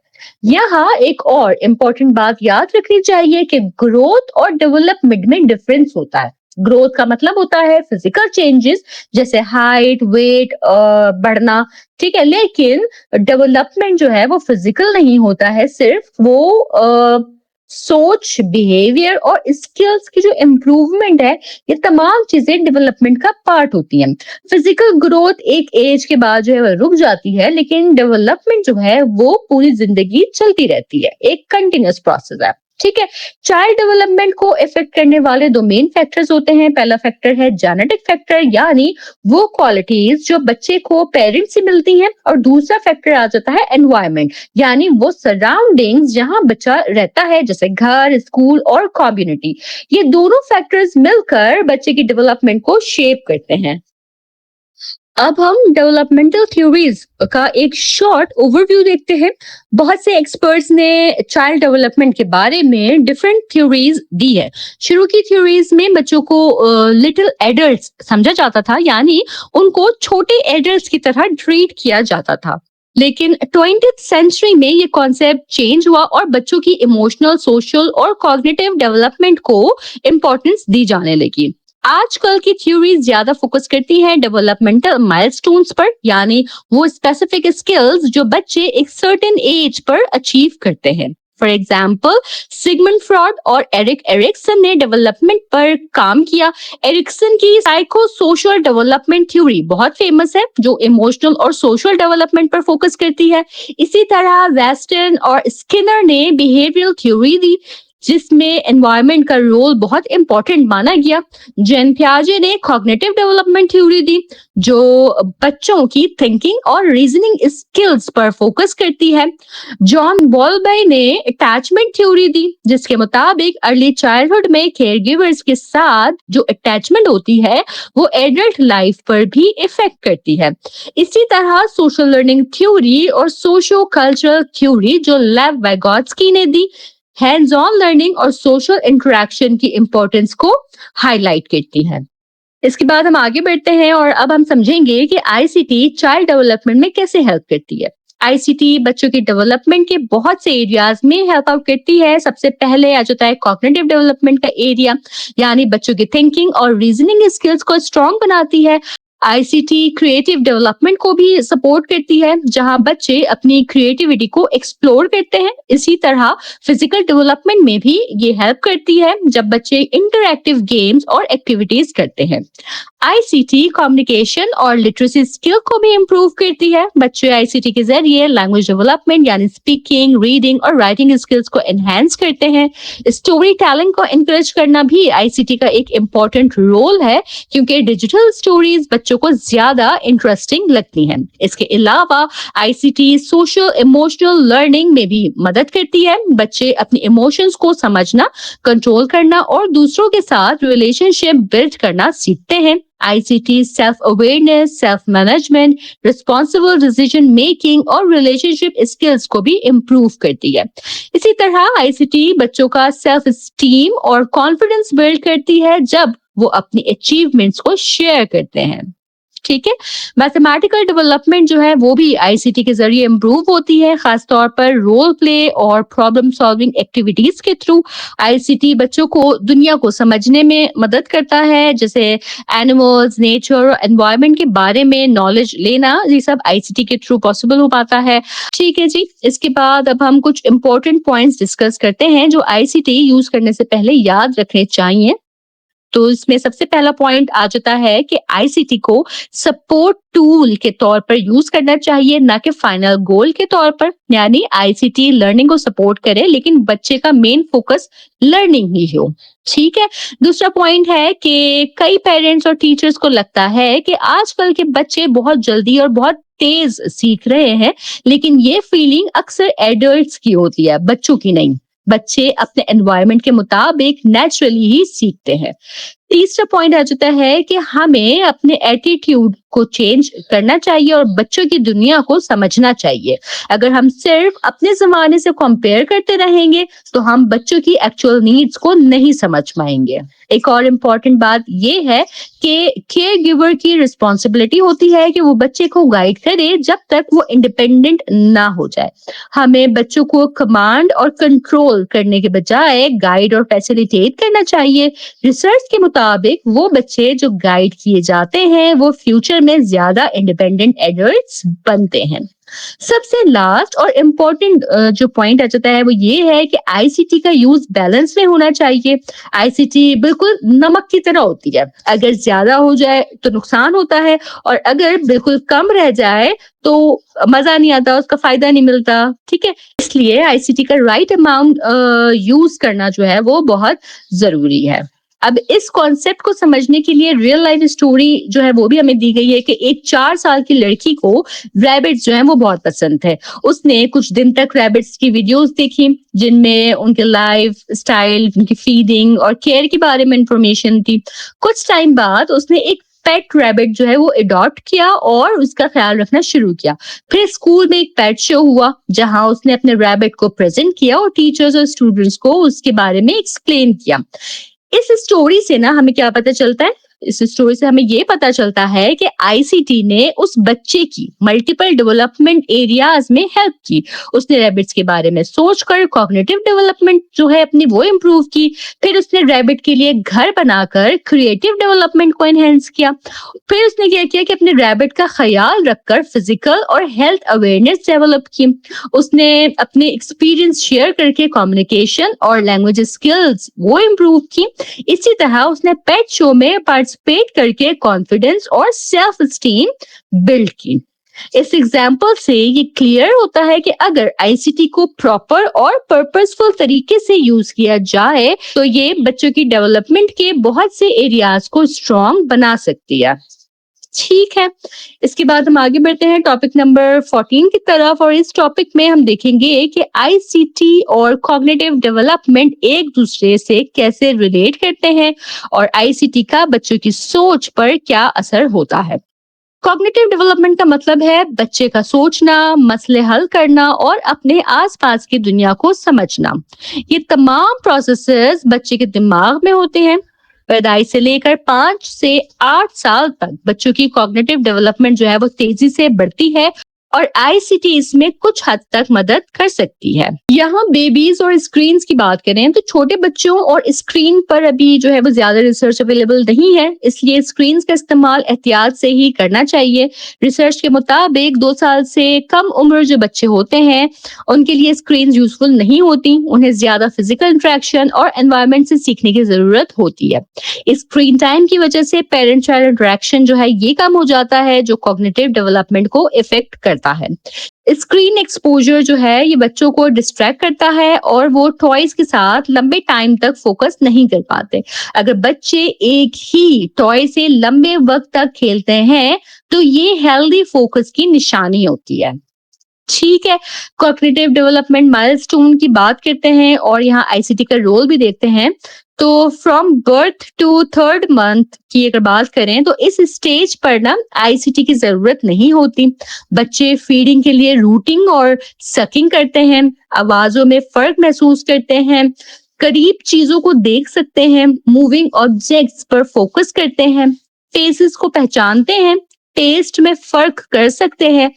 Speaker 1: यहाँ एक और इम्पोर्टेंट बात याद रखनी चाहिए कि ग्रोथ और डेवलपमेंट में डिफरेंस होता है। ग्रोथ का मतलब होता है फिजिकल चेंजेस जैसे हाइट, वेट बढ़ना, ठीक है, लेकिन डेवलपमेंट जो है वो फिजिकल नहीं होता है, सिर्फ वो सोच, बिहेवियर और स्किल्स की जो इम्प्रूवमेंट है, ये तमाम चीजें डेवलपमेंट का पार्ट होती हैं। फिजिकल ग्रोथ एक एज के बाद जो है वो रुक जाती है, लेकिन डेवलपमेंट जो है वो पूरी जिंदगी चलती रहती है, एक कंटिन्यूअस प्रोसेस है। ठीक है। चाइल्ड डेवलपमेंट को इफेक्ट करने वाले दो मेन फैक्टर्स होते हैं। पहला फैक्टर है जेनेटिक फैक्टर, यानी वो क्वालिटीज जो बच्चे को पेरेंट्स से मिलती हैं, और दूसरा फैक्टर आ जाता है एनवायरनमेंट, यानी वो सराउंडिंग्स जहां बच्चा रहता है, जैसे घर, स्कूल और कम्युनिटी। ये दोनों फैक्टर्स मिलकर बच्चे की डेवलपमेंट को शेप करते हैं। अब हम डेवलपमेंटल थ्योरीज का एक शॉर्ट ओवरव्यू देखते हैं। बहुत से एक्सपर्ट्स ने चाइल्ड डेवलपमेंट के बारे में डिफरेंट थ्योरीज दी है। शुरू की थ्योरीज में बच्चों को लिटिल एडल्ट्स समझा जाता था, यानी उनको छोटे एडल्ट्स की तरह ट्रीट किया जाता था। लेकिन 20th सेंचुरी में ये कॉन्सेप्ट चेंज हुआ और बच्चों की इमोशनल, सोशल और कॉग्निटिव डेवलपमेंट को इम्पोर्टेंस दी जाने लगी। आजकल की थ्योरी ज्यादा फोकस करती है डेवलपमेंटल माइलस्टोन्स पर, यानी वो स्पेसिफिक स्किल्स जो बच्चे एक सर्टेन एज पर अचीव करते हैं। फॉर एग्जाम्पल, सिगमंड फ्रॉड और एरिक एरिक्सन ने डेवलपमेंट पर काम किया। एरिक्सन की साइको सोशल डेवलपमेंट थ्योरी बहुत फेमस है, जो इमोशनल और सोशल डेवलपमेंट पर फोकस करती है। इसी तरह वेस्टर्न और स्किनर ने बिहेवियरल थ्योरी दी, जिसमें एनवायरनमेंट का रोल बहुत इंपॉर्टेंट माना गया। जेन प्याजे ने कॉग्निटिव डेवलपमेंट थ्योरी दी, जो बच्चों की थिंकिंग और रीजनिंग स्किल्स पर फोकस करती है। जॉन बॉलबे ने अटैचमेंट थ्योरी दी, जिसके मुताबिक अर्ली चाइल्डहुड में केयर गिवर्स के साथ जो अटैचमेंट होती है वो एडल्ट लाइफ पर भी इफेक्ट करती है। इसी तरह सोशल लर्निंग थ्योरी और सोशो कल्चरल थ्योरी जो लेव वाइगोत्स्की ने दी, हैंड्स ऑन लर्निंग और सोशल इंटरेक्शन की इंपॉर्टेंस को हाईलाइट करती है। इसके बाद हम आगे बढ़ते हैं और अब हम समझेंगे कि आईसीटी चाइल्ड डेवलपमेंट में कैसे हेल्प करती है। आईसीटी बच्चों के डेवलपमेंट के बहुत से एरियाज में हेल्प आउट करती है। सबसे पहले आ जाता है कॉग्निटिव डेवलपमेंट का एरिया, यानी बच्चों की थिंकिंग और रीजनिंग स्किल्स को स्ट्रॉन्ग बनाती है। आईसीटी क्रिएटिव डेवलपमेंट को भी सपोर्ट करती है, जहां बच्चे अपनी क्रिएटिविटी को एक्सप्लोर करते हैं। इसी तरह फिजिकल डेवलपमेंट में भी ये हेल्प करती है, जब बच्चे इंटरैक्टिव गेम्स और एक्टिविटीज करते हैं। आईसीटी कम्युनिकेशन और लिटरेसी स्किल को भी इम्प्रूव करती है। बच्चे आईसीटी के जरिए लैंग्वेज डेवलपमेंट, यानी स्पीकिंग, रीडिंग और राइटिंग स्किल्स को एनहेंस करते हैं। स्टोरी टेलिंग को एनकरेज करना भी आईसीटी का एक इम्पोर्टेंट रोल है, क्योंकि डिजिटल स्टोरीज बच्चों को ज्यादा इंटरेस्टिंग लगती हैं। इसके अलावा आईसीटी सोशल इमोशनल लर्निंग में भी मदद करती है। बच्चे अपने इमोशंस को समझना, कंट्रोल करना और दूसरों के साथ रिलेशनशिप बिल्ड करना सीखते हैं। ICT self awareness, self management, responsible decision making और रिलेशनशिप स्किल्स को भी इम्प्रूव करती है। इसी तरह आईसीटी बच्चों का सेल्फ स्टीम और कॉन्फिडेंस बिल्ड करती है, जब वो अपनी अचीवमेंट्स को शेयर करते हैं। ठीक है। मैथमेटिकल डेवलपमेंट जो है वो भी आईसीटी के जरिए इम्प्रूव होती है, खासतौर पर रोल प्ले और प्रॉब्लम सॉल्विंग एक्टिविटीज के थ्रू। आईसीटी बच्चों को दुनिया को समझने में मदद करता है, जैसे एनिमल्स, नेचर और एनवायरनमेंट के बारे में नॉलेज लेना, ये सब आईसीटी के थ्रू पॉसिबल हो पाता है। ठीक है जी। इसके बाद अब हम कुछ इंपॉर्टेंट पॉइंट्स डिस्कस करते हैं जो आईसीटी यूज करने से पहले याद रखने चाहिए। तो इसमें सबसे पहला पॉइंट आ जाता है कि आईसीटी को सपोर्ट टूल के तौर पर यूज करना चाहिए, ना कि फाइनल गोल के तौर पर। यानी आईसीटी लर्निंग को सपोर्ट करे, लेकिन बच्चे का मेन फोकस लर्निंग ही हो। ठीक है। दूसरा पॉइंट है कि कई पेरेंट्स और टीचर्स को लगता है कि आजकल के बच्चे बहुत जल्दी और बहुत तेज सीख रहे हैं, लेकिन ये फीलिंग अक्सर एडल्ट्स की होती है, बच्चों की नहीं। बच्चे अपने एनवायरनमेंट के मुताबिक नेचुरली ही सीखते हैं। तीसरा पॉइंट आ जाता है कि हमें अपने एटीट्यूड को चेंज करना चाहिए और बच्चों की दुनिया को समझना चाहिए। अगर हम सिर्फ अपने जमाने से कंपेयर करते रहेंगे तो हम बच्चों की एक्चुअल नीड्स को नहीं समझ पाएंगे। एक और इम्पॉर्टेंट बात ये है कि केयर गिवर की रिस्पॉन्सिबिलिटी होती है कि वो बच्चे को गाइड करे जब तक वो इंडिपेंडेंट ना हो जाए। हमें बच्चों को कमांड और कंट्रोल करने के बजाय गाइड और फैसिलिटेट करना चाहिए। रिसर्च के मुताबिक वो बच्चे जो गाइड किए जाते हैं वो फ्यूचर में ज्यादा इंडिपेंडेंट एडल्ट्स बनते हैं। सबसे लास्ट और इम्पोर्टेंट जो पॉइंट आ जाता है वो ये है कि आईसीटी का यूज बैलेंस में होना चाहिए। आईसीटी बिल्कुल नमक की तरह होती है, अगर ज्यादा हो जाए तो नुकसान होता है, और अगर बिल्कुल कम रह जाए तो मजा नहीं आता, उसका फायदा नहीं मिलता। ठीक है, इसलिए आईसीटी का राइट अमाउंट यूज करना जो है वो बहुत जरूरी है। अब इस कॉन्सेप्ट को समझने के लिए रियल लाइफ स्टोरी जो है वो भी हमें दी गई है कि एक 4 साल की लड़की को रैबिट्स जो है वो बहुत पसंद थे। उसने कुछ दिन तक रैबिट्स की वीडियोस देखी जिनमें उनके लाइफ स्टाइल, उनकी फीडिंग और केयर के बारे में इंफॉर्मेशन थी। कुछ टाइम बाद उसने एक पेट रैबिट जो है वो अडॉप्ट किया और उसका ख्याल रखना शुरू किया। फिर स्कूल में एक पेट शो हुआ जहां उसने अपने रैबिट को प्रेजेंट किया और टीचर्स और स्टूडेंट्स को उसके बारे में एक्सप्लेन किया। इस स्टोरी से ना हमें क्या पता चलता है? इस स्टोरी से हमें ये पता चलता है कि आईसीटी ने उस बच्चे की मल्टीपल डेवलपमेंट एरियाज में हेल्प की। उसने रैबिट्स के बारे में सोचकर कॉग्निटिव डेवलपमेंट जो है अपनी वो इम्प्रूव की। फिर उसने रैबिट के लिए घर बनाकर क्रिएटिव डेवलपमेंट को एनहेंस किया। फिर उसने क्या किया कि अपने रैबिट का ख्याल रखकर फिजिकल और हेल्थ अवेयरनेस डेवलप की। उसने अपने एक्सपीरियंस शेयर करके कम्युनिकेशन और लैंग्वेज स्किल्स वो इम्प्रूव की। इसी तरह उसने पेट शो में पार्टिसिपेट करके कॉन्फिडेंस और सेल्फ स्टीम बिल्ड की। इस एग्जाम्पल से ये क्लियर होता है कि अगर आईसीटी को प्रॉपर और पर्पसफुल तरीके से यूज किया जाए तो ये बच्चों की डेवलपमेंट के बहुत से एरियाज को स्ट्रॉन्ग बना सकती है। ठीक है, इसके बाद हम आगे बढ़ते हैं टॉपिक नंबर 14 की तरफ, और इस टॉपिक में हम देखेंगे कि आईसीटी और कॉग्निटिव डेवलपमेंट एक दूसरे से कैसे रिलेट करते हैं और आईसीटी का बच्चों की सोच पर क्या असर होता है। कॉग्निटिव डेवलपमेंट का मतलब है बच्चे का सोचना, मसले हल करना और अपने आसपास की दुनिया को समझना। ये तमाम प्रोसेसेस बच्चे के दिमाग में होते हैं। पैदाइश से लेकर 5 से 8 साल तक बच्चों की कॉग्निटिव डेवलपमेंट जो है वो तेजी से बढ़ती है और आईसीटी इसमें कुछ हद तक मदद कर सकती है। यहाँ बेबीज और स्क्रीन्स की बात करें तो छोटे बच्चों और स्क्रीन पर अभी जो है वो ज्यादा रिसर्च अवेलेबल नहीं है, इसलिए स्क्रीन्स का इस्तेमाल एहतियात से ही करना चाहिए। रिसर्च के मुताबिक 2 साल से कम उम्र जो बच्चे होते हैं उनके लिए स्क्रीन यूजफुल नहीं होती। उन्हें ज्यादा फिजिकल इंटरेक्शन और एनवायरनमेंट से सीखने की जरूरत होती है। स्क्रीन टाइम की वजह से पेरेंट चाइल्ड इंटरेक्शन जो है ये कम हो जाता है, जो कॉग्निटिव डेवलपमेंट को इफेक्ट करता है। स्क्रीन एक्सपोजर जो है ये बच्चों को डिस्ट्रैक्ट करता है और वो टॉयज के साथ लंबे टाइम तक फोकस नहीं कर पाते। अगर बच्चे एक ही टॉय से लंबे वक्त तक खेलते हैं तो ये हेल्दी फोकस की निशानी होती है। ठीक है, कॉग्निटिव डेवलपमेंट माइलस्टोन की बात करते हैं और यहाँ आईसीटी का रोल भी देखते हैं। तो from birth to 3rd month की अगर बात करें तो इस स्टेज पर ना आईसीटी की जरूरत नहीं होती। बच्चे फीडिंग के लिए रूटिंग और सकिंग करते हैं, आवाजों में फर्क महसूस करते हैं, करीब चीजों को देख सकते हैं, मूविंग ऑब्जेक्ट्स पर फोकस करते हैं, फेसेस को पहचानते हैं, टेस्ट में फर्क कर सकते हैं,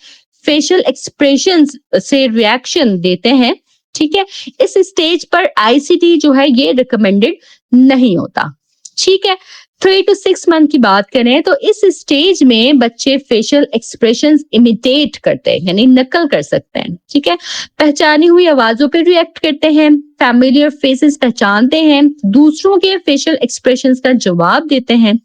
Speaker 1: फेशियल एक्सप्रेशंस से रिएक्शन देते हैं। ठीक है, इस स्टेज पर आईसीटी जो है ये रिकमेंडेड नहीं होता। ठीक है, 3 to 6 मंथ की बात करें तो इस स्टेज में बच्चे फेशियल एक्सप्रेशंस इमिटेट करते हैं, यानी नकल कर सकते हैं। ठीक है, पहचानी हुई आवाजों पर रिएक्ट करते हैं, फैमिलियर फेसेस पहचानते हैं, दूसरों के फेशियल एक्सप्रेशंस का जवाब देते हैं।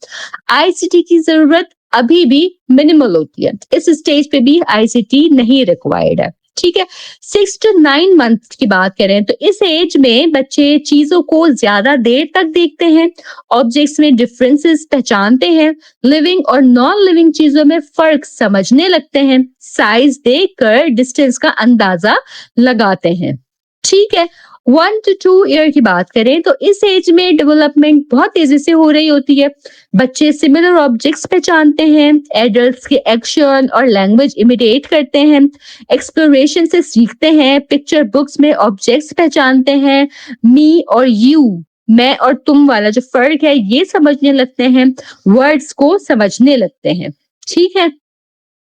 Speaker 1: आईसीटी की जरूरत अभी भी मिनिमल होती है, इस स्टेज पे भी आईसीटी नहीं रिक्वायर्ड है। ठीक है, 6 to 9 मंथ की बात करें तो इस एज में बच्चे चीजों को ज्यादा देर तक देखते हैं, ऑब्जेक्ट्स में डिफरेंसेस पहचानते हैं, लिविंग और नॉन लिविंग चीजों में फर्क समझने लगते हैं, साइज देखकर डिस्टेंस का अंदाजा लगाते हैं। ठीक है, 1 to 2 ईयर की बात करें तो इस एज में डेवलपमेंट बहुत तेजी से हो रही होती है। बच्चे सिमिलर ऑब्जेक्ट्स पहचानते हैं, एडल्ट्स के एक्शन और लैंग्वेज इमिटेट करते हैं, एक्सप्लोरेशन से सीखते हैं, पिक्चर बुक्स में ऑब्जेक्ट्स पहचानते हैं, मी और यू, मैं और तुम वाला जो फर्क है ये समझने लगते हैं, वर्ड्स को समझने लगते हैं। ठीक है,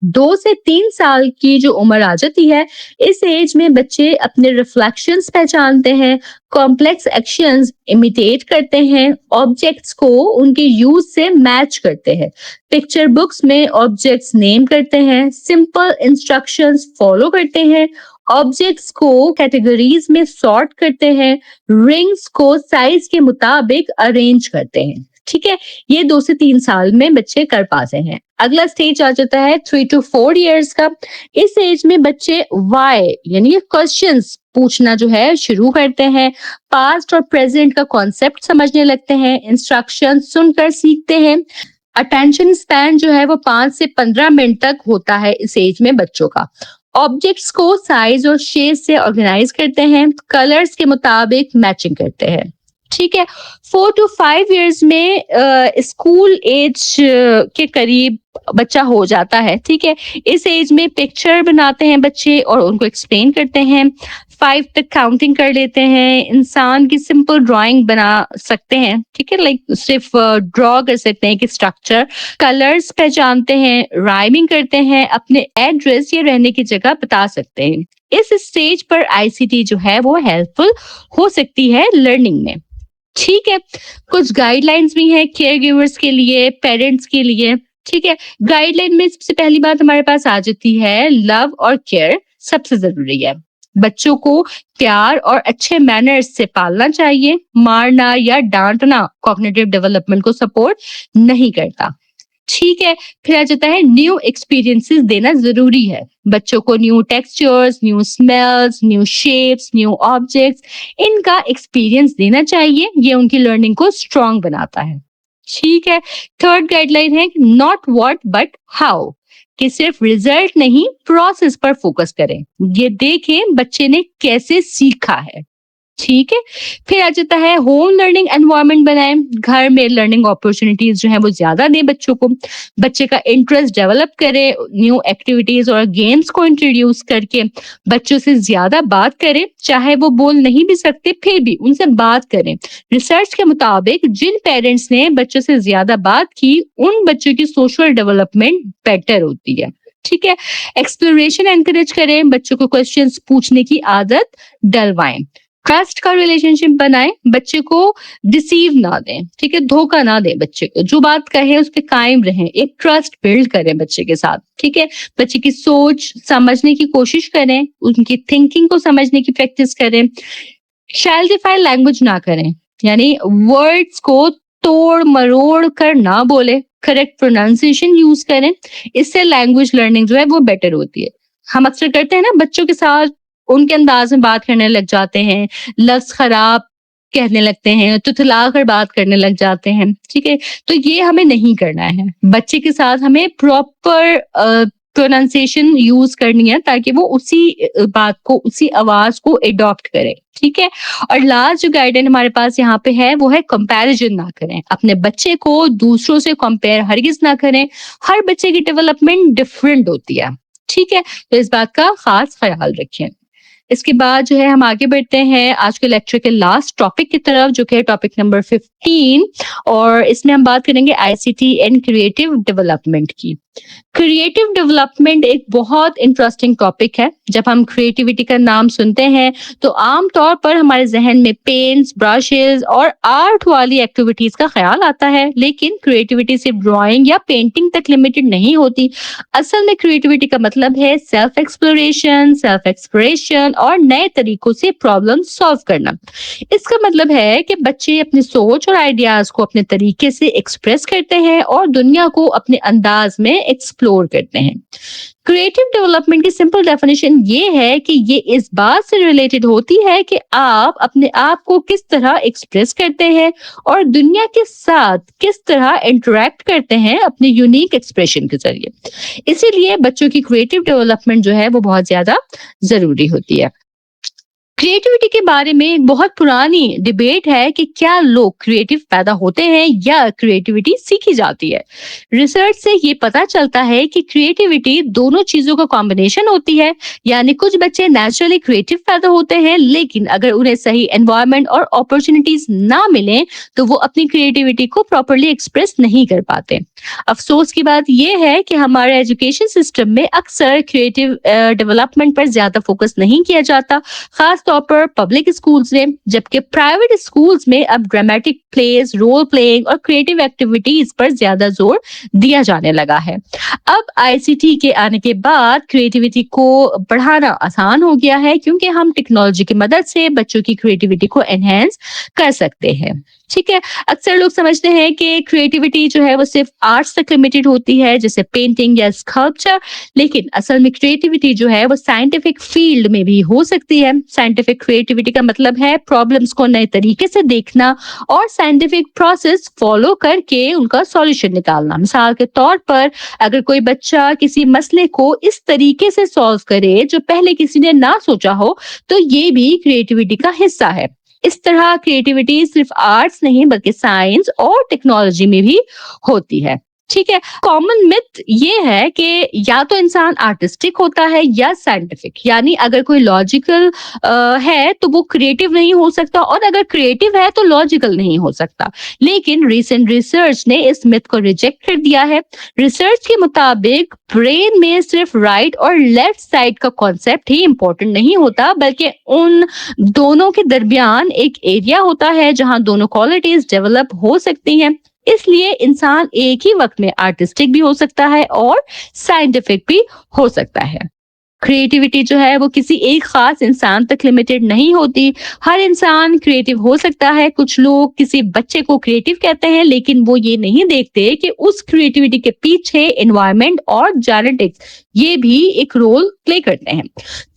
Speaker 1: 2 से 3 साल की जो उम्र आ जाती है, इस एज में बच्चे अपने रिफ्लेक्शंस पहचानते हैं, कॉम्प्लेक्स एक्शंस इमिटेट करते हैं, ऑब्जेक्ट्स को उनके यूज से मैच करते हैं, पिक्चर बुक्स में ऑब्जेक्ट्स नेम करते हैं, सिंपल इंस्ट्रक्शंस फॉलो करते हैं, ऑब्जेक्ट्स को कैटेगरीज में सॉर्ट करते हैं, रिंग्स को साइज के मुताबिक अरेंज करते हैं। ठीक है, ये 2 से 3 साल में बच्चे कर पाते हैं। अगला स्टेज आ जाता है 3 to 4 इयर्स का। इस एज में बच्चे व्हाई यानी क्वेश्चंस पूछना जो है शुरू करते हैं, पास्ट और प्रेजेंट का कॉन्सेप्ट समझने लगते हैं, इंस्ट्रक्शन सुनकर सीखते हैं। अटेंशन स्पैन जो है वो 5 से 15 मिनट तक होता है इस एज में बच्चों का। ऑब्जेक्ट्स को साइज और शेप से ऑर्गेनाइज करते हैं, कलर्स के मुताबिक मैचिंग करते हैं। ठीक है, 4 to 5 इयर्स में स्कूल एज के करीब बच्चा हो जाता है। ठीक है, इस एज में पिक्चर बनाते हैं बच्चे और उनको एक्सप्लेन करते हैं, 5 तक काउंटिंग कर लेते हैं, इंसान की सिंपल ड्राइंग बना सकते हैं। ठीक है, लाइक सिर्फ ड्रॉ कर सकते हैं कि स्ट्रक्चर, कलर्स पहचानते हैं, राइमिंग करते हैं, अपने एड्रेस या रहने की जगह बता सकते हैं। इस स्टेज पर आईसीटी जो है वो हेल्पफुल हो सकती है लर्निंग में। ठीक है, कुछ गाइडलाइंस भी हैं केयर गिवर्स के लिए, पेरेंट्स के लिए। ठीक है, गाइडलाइन में सबसे पहली बात हमारे पास आ जाती है लव और केयर सबसे जरूरी है। बच्चों को प्यार और अच्छे मैनर्स से पालना चाहिए, मारना या डांटना कॉग्निटिव डेवलपमेंट को सपोर्ट नहीं करता। ठीक है, फिर आ जाता है न्यू एक्सपीरियंसेस देना जरूरी है। बच्चों को new textures, new smells, new shapes, new objects, इनका एक्सपीरियंस देना चाहिए। ये उनकी लर्निंग को स्ट्रांग बनाता है। ठीक है, थर्ड गाइडलाइन है नॉट व्हाट बट हाउ, कि सिर्फ रिजल्ट नहीं प्रोसेस पर फोकस करें। ये देखें बच्चे ने कैसे सीखा है। ठीक है, फिर आ जाता है होम लर्निंग एनवायरनमेंट बनाएं। घर में लर्निंग अपॉर्चुनिटीज जो है वो ज्यादा दें बच्चों को, बच्चे का इंटरेस्ट डेवलप करें, न्यू एक्टिविटीज और गेम्स को इंट्रोड्यूस करके बच्चों से ज्यादा बात करें, चाहे वो बोल नहीं भी सकते फिर भी उनसे बात करें। रिसर्च के मुताबिक जिन पेरेंट्स ने बच्चों से ज्यादा बात की उन बच्चों की सोशल डेवलपमेंट बेटर होती है। ठीक है, एक्सप्लोरेशन एनकरेज करें, बच्चों को क्वेश्चंस पूछने की आदत डलवाएं, ट्रस्ट का रिलेशनशिप बनाएं, बच्चे को डिसीव ना दें। ठीक है, धोखा ना दें बच्चे को, जो बात कहे उस पे कायम रहें, एक ट्रस्ट बिल्ड करें बच्चे के साथ। ठीक है, बच्चे की सोच समझने की कोशिश करें, उनकी थिंकिंग को समझने की प्रैक्टिस करें। चाइल्डिफाई लैंग्वेज ना करें, यानी वर्ड्स को तोड़ मरोड़ कर ना बोले, करेक्ट प्रोनाउंसिएशन यूज करें। इससे लैंग्वेज लर्निंग जो है वो बेटर होती है। हम अक्सर करते हैं ना, बच्चों के साथ उनके अंदाज में बात करने लग जाते हैं, लफ्ज खराब कहने लगते हैं, तुतला कर बात करने लग जाते हैं। ठीक है, तो ये हमें नहीं करना है। बच्चे के साथ हमें प्रॉपर प्रोनाउंसिएशन यूज करनी है ताकि वो उसी बात को, उसी आवाज को एडॉप्ट करे। ठीक है, और लास्ट जो गाइडेंस हमारे पास यहाँ पे है वो है कंपैरिजन ना करें। अपने बच्चे को दूसरों से कंपेयर हरगिज ना करें। हर बच्चे की डेवलपमेंट डिफरेंट होती है। ठीक है, तो इस बात का खास ख्याल रखें। इसके बाद जो है हम आगे बढ़ते हैं आज के लेक्चर के लास्ट टॉपिक की तरफ, जो कि है टॉपिक नंबर 15, और इसमें हम बात करेंगे आईसीटी एंड क्रिएटिव डेवलपमेंट की। क्रिएटिव डेवलपमेंट एक बहुत इंटरेस्टिंग टॉपिक है। जब हम क्रिएटिविटी का नाम सुनते हैं तो आमतौर पर हमारे जहन में पेन्स, ब्रशेस और आर्ट वाली एक्टिविटीज का ख्याल आता है, लेकिन क्रिएटिविटी सिर्फ ड्राइंग या पेंटिंग तक लिमिटेड नहीं होती। असल में क्रिएटिविटी का मतलब है सेल्फ एक्सप्लोरेशन और नए तरीकों से प्रॉब्लम सॉल्व करना। इसका मतलब है कि बच्चे अपनी सोच और आइडियाज को अपने तरीके से एक्सप्रेस करते हैं और दुनिया को अपने अंदाज में एक्सप्लोर करते हैं। क्रिएटिव डेवलपमेंट की सिंपल डेफिनेशन ये है कि ये इस बात से रिलेटेड होती है कि आप अपने आप को किस तरह एक्सप्रेस करते हैं और दुनिया के साथ किस तरह इंटरेक्ट करते हैं अपने यूनिक एक्सप्रेशन के जरिए। इसीलिए बच्चों की क्रिएटिव डेवलपमेंट जो है वो बहुत ज्यादा जरूरी होती है। क्रिएटिविटी के बारे में एक बहुत पुरानी डिबेट है कि क्या लोग क्रिएटिव पैदा होते हैं या क्रिएटिविटी सीखी जाती है। रिसर्च से ये पता चलता है कि क्रिएटिविटी दोनों चीजों का कॉम्बिनेशन होती है। यानी कुछ बच्चे नेचुरली क्रिएटिव पैदा होते हैं, लेकिन अगर उन्हें सही एनवायरनमेंट और अपॉर्चुनिटीज ना मिले तो वो अपनी क्रिएटिविटी को प्रॉपरली एक्सप्रेस नहीं कर पाते। अफसोस की बात यह है कि हमारे एजुकेशन सिस्टम में अक्सर क्रिएटिव डेवलपमेंट पर ज्यादा फोकस नहीं किया जाता, खास तौर पर पब्लिक स्कूल्स में। जबकि प्राइवेट स्कूल्स में अब ड्रामेटिक प्लेस, रोल प्लेइंग और क्रिएटिव एक्टिविटीज पर ज्यादा जोर दिया जाने लगा है। अब आईसीटी के आने के बाद क्रिएटिविटी को बढ़ाना आसान हो गया है, क्योंकि हम टेक्नोलॉजी की मदद से बच्चों की क्रिएटिविटी को एनहेंस कर सकते हैं। ठीक है। अक्सर लोग समझते हैं कि क्रिएटिविटी जो है वो सिर्फ आर्ट्स तक लिमिटेड होती है, जैसे पेंटिंग या स्कल्पचर, लेकिन असल में क्रिएटिविटी जो है वो साइंटिफिक फील्ड में भी हो सकती है। साइंटिफिक क्रिएटिविटी का मतलब है प्रॉब्लम्स को नए तरीके से देखना और साइंटिफिक प्रोसेस फॉलो करके उनका सॉल्यूशन निकालना। मिसाल के तौर पर अगर कोई बच्चा किसी मसले को इस तरीके से सॉल्व करे जो पहले किसी ने ना सोचा हो, तो ये भी क्रिएटिविटी का हिस्सा है। इस तरह क्रिएटिविटी सिर्फ आर्ट्स नहीं बल्कि साइंस और टेक्नोलॉजी में भी होती है। ठीक है। कॉमन मिथ ये है कि या तो इंसान आर्टिस्टिक होता है या साइंटिफिक, यानी अगर कोई लॉजिकल है तो वो क्रिएटिव नहीं हो सकता, और अगर क्रिएटिव है तो लॉजिकल नहीं हो सकता। लेकिन रिसेंट रिसर्च ने इस मिथ को रिजेक्ट कर दिया है। रिसर्च के मुताबिक ब्रेन में सिर्फ राइट और लेफ्ट साइड का कॉन्सेप्ट ही इंपॉर्टेंट नहीं होता, बल्कि उन दोनों के दरमियान एक एरिया होता है जहां दोनों क्वालिटीज डेवलप हो सकती हैं। इसलिए इंसान एक ही वक्त में आर्टिस्टिक भी हो सकता है और साइंटिफिक भी हो सकता है। क्रिएटिविटी जो है वो किसी एक खास इंसान तक लिमिटेड नहीं होती। हर इंसान क्रिएटिव हो सकता है। कुछ लोग किसी बच्चे को क्रिएटिव कहते हैं, लेकिन वो ये नहीं देखते कि उस क्रिएटिविटी के पीछे एनवायरनमेंट और जेनेटिक्स ये भी एक रोल प्ले करते हैं।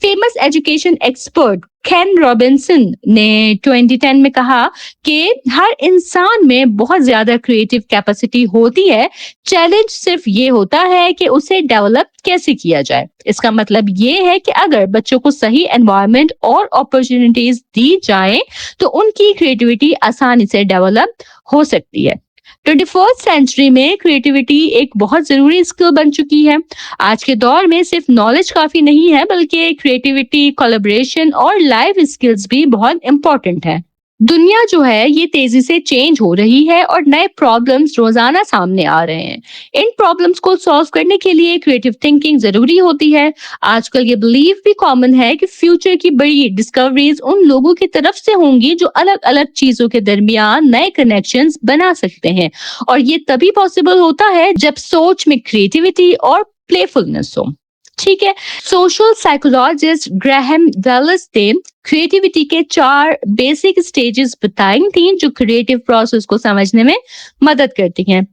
Speaker 1: फेमस एजुकेशन एक्सपर्ट केन रॉबिन्सन ने 2010 में कहा कि हर इंसान में बहुत ज्यादा क्रिएटिव कैपेसिटी होती है, चैलेंज सिर्फ ये होता है कि उसे डेवलप कैसे किया जाए। इसका मतलब ये है कि अगर बच्चों को सही एनवायरनमेंट और अपॉर्चुनिटीज दी जाए तो उनकी क्रिएटिविटी आसानी से डेवलप हो सकती है। 21st सेंचुरी में क्रिएटिविटी एक बहुत जरूरी स्किल बन चुकी है। आज के दौर में सिर्फ नॉलेज काफी नहीं है, बल्कि क्रिएटिविटी, कोलैबोरेशन और लाइफ स्किल्स भी बहुत इंपॉर्टेंट है। दुनिया जो है ये तेजी से चेंज हो रही है और नए प्रॉब्लम्स रोजाना सामने आ रहे हैं। इन प्रॉब्लम्स को सॉल्व करने के लिए क्रिएटिव थिंकिंग जरूरी होती है। आजकल ये बिलीफ भी कॉमन है कि फ्यूचर की बड़ी डिस्कवरीज उन लोगों की तरफ से होंगी जो अलग अलग चीजों के दरमियान नए कनेक्शंस बना सकते हैं, और ये तभी पॉसिबल होता है जब सोच में क्रिएटिविटी और प्लेफुलनेस हो। ठीक है। सोशल साइकोलॉजिस्ट ग्राहम वेल्स ने क्रिएटिविटी के 4 बेसिक स्टेजेस बताई थी जो क्रिएटिव प्रोसेस को समझने में मदद करती हैं।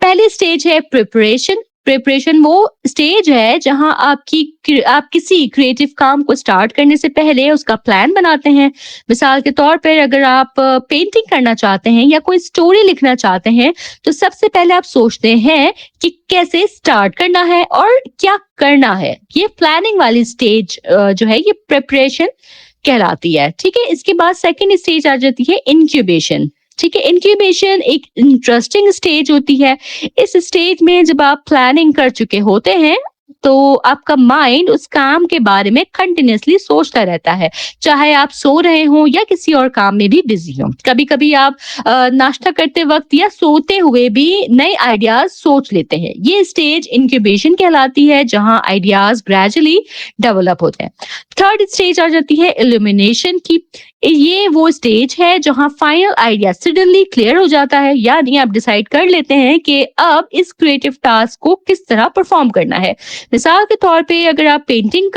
Speaker 1: पहली स्टेज है प्रिपरेशन। प्रिपरेशन वो स्टेज है जहां आप किसी क्रिएटिव काम को स्टार्ट करने से पहले उसका प्लान बनाते हैं। मिसाल के तौर पर अगर आप पेंटिंग करना चाहते हैं या कोई स्टोरी लिखना चाहते हैं, तो सबसे पहले आप सोचते हैं कि कैसे स्टार्ट करना है और क्या करना है। ये प्लानिंग वाली स्टेज जो है ये प्रिपरेशन कहलाती है। ठीक है। इसके बाद सेकंड स्टेज आ जाती है इंक्यूबेशन। ठीक है। इंक्यूबेशन एक इंटरेस्टिंग स्टेज होती है। इस स्टेज में जब आप प्लानिंग कर चुके होते हैं तो आपका माइंड उस काम के बारे में कंटिन्यूअसली सोचता रहता है, चाहे आप सो रहे हो या किसी और काम में भी बिजी हो। कभी कभी आप नाश्ता करते वक्त या सोते हुए भी नए आइडियाज सोच लेते हैं। ये स्टेज इंक्यूबेशन कहलाती है, जहां आइडियाज ग्रेजुअली डेवलप होते हैं। थर्ड स्टेज आ जाती है इल्यूमिनेशन की। ये वो स्टेज है जहां फाइनल आइडिया सडनली क्लियर हो जाता है, यानी आप डिसाइड कर लेते हैं कि अब इस क्रिएटिव टास्क को किस तरह परफॉर्म करना है। मिसाल के तौर पे अगर आप पेंटिंग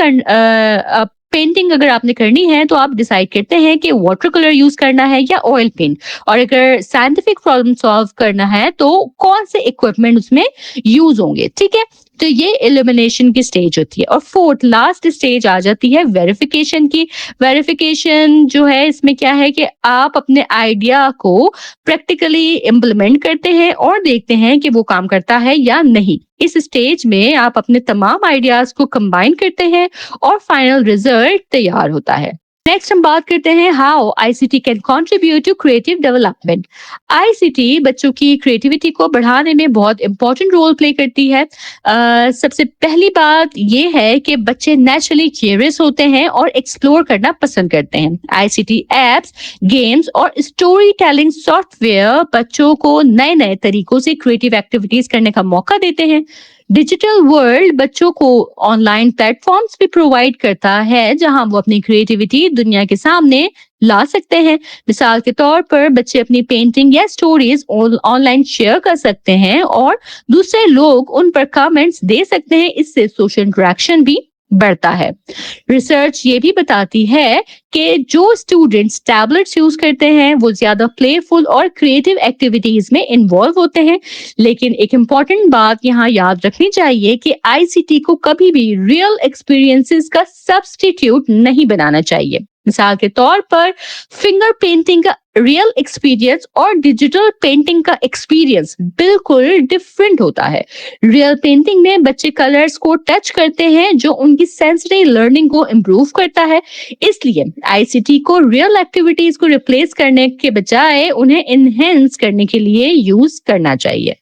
Speaker 1: अगर आपने करनी है तो आप डिसाइड करते हैं कि वाटर कलर यूज करना है या ऑयल पेंट, और अगर साइंटिफिक प्रॉब्लम सॉल्व करना है तो कौन से इक्विपमेंट उसमें यूज होंगे। ठीक है। तो ये इल्यूमिनेशन की स्टेज होती है। और फोर्थ लास्ट स्टेज आ जाती है वेरिफिकेशन की। वेरिफिकेशन जो है इसमें क्या है कि आप अपने आइडिया को प्रैक्टिकली इम्प्लीमेंट करते हैं और देखते हैं कि वो काम करता है या नहीं। इस स्टेज में आप अपने तमाम आइडियाज को कंबाइन करते हैं और फाइनल रिजल्ट तैयार होता है। नेक्स्ट हम बात करते हैं how ICT can contribute to creative development. ICT बच्चों की क्रिएटिविटी को बढ़ाने में बहुत इंपॉर्टेंट रोल प्ले करती है। सबसे पहली बात ये है कि बच्चे नेचुरली क्यूरियस होते हैं और एक्सप्लोर करना पसंद करते हैं। आईसीटी एप्स, गेम्स और स्टोरी टेलिंग सॉफ्टवेयर बच्चों को नए नए तरीकों से क्रिएटिव एक्टिविटीज करने का मौका देते हैं। डिजिटल वर्ल्ड बच्चों को ऑनलाइन प्लेटफॉर्म्स भी प्रोवाइड करता है जहां वो अपनी क्रिएटिविटी दुनिया के सामने ला सकते हैं। मिसाल के तौर पर बच्चे अपनी पेंटिंग या स्टोरीज ऑनलाइन शेयर कर सकते हैं और दूसरे लोग उन पर कमेंट्स दे सकते हैं। इससे सोशल इंटरेक्शन भी बढ़ता है। रिसर्च ये भी बताती है कि जो स्टूडेंट्स टैबलेट्स यूज करते हैं वो ज्यादा प्लेफुल और क्रिएटिव एक्टिविटीज में इन्वॉल्व होते हैं। लेकिन एक इम्पॉर्टेंट बात यहाँ याद रखनी चाहिए कि आईसीटी को कभी भी रियल एक्सपीरियंसेस का सब्स्टिट्यूट नहीं बनाना चाहिए। मिसाल के तौर पर फिंगर पेंटिंग का रियल एक्सपीरियंस और डिजिटल पेंटिंग का एक्सपीरियंस बिल्कुल डिफरेंट होता है। रियल पेंटिंग में बच्चे कलर्स को टच करते हैं जो उनकी सेंसरी लर्निंग को इम्प्रूव करता है। इसलिए आईसीटी को रियल एक्टिविटीज को रिप्लेस करने के बजाय उन्हें इनहेंस करने के लिए यूज करना चाहिए।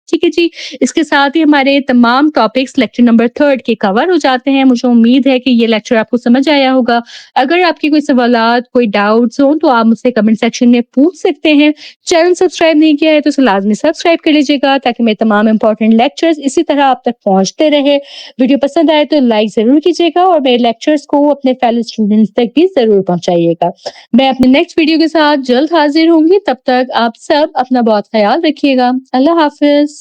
Speaker 1: ठीक है जी, इसके साथ ही हमारे तमाम टॉपिक्स लेक्चर नंबर 3 के कवर हो जाते हैं। मुझे उम्मीद है कि ये लेक्चर आपको समझ आया होगा। अगर आपकी कोई सवालात, कोई डाउट्स हो तो आप मुझसे कमेंट सेक्शन में पूछ सकते हैं। चैनल सब्सक्राइब नहीं किया है तो इसे लाजमी सब्सक्राइब कर लीजिएगा ताकि मेरे तमाम इंपॉर्टेंट लेक्चर्स इसी तरह आप तक पहुंचते रहे। वीडियो पसंद आए तो लाइक जरूर कीजिएगा और मेरे लेक्चर्स को अपने फेलो स्टूडेंट्स तक भी जरूर पहुंचाइएगा। मैं अपने नेक्स्ट वीडियो के साथ जल्द हाजिर होंगी। तब तक आप सब अपना बहुत ख्याल रखिएगा। अल्लाह हाफिज।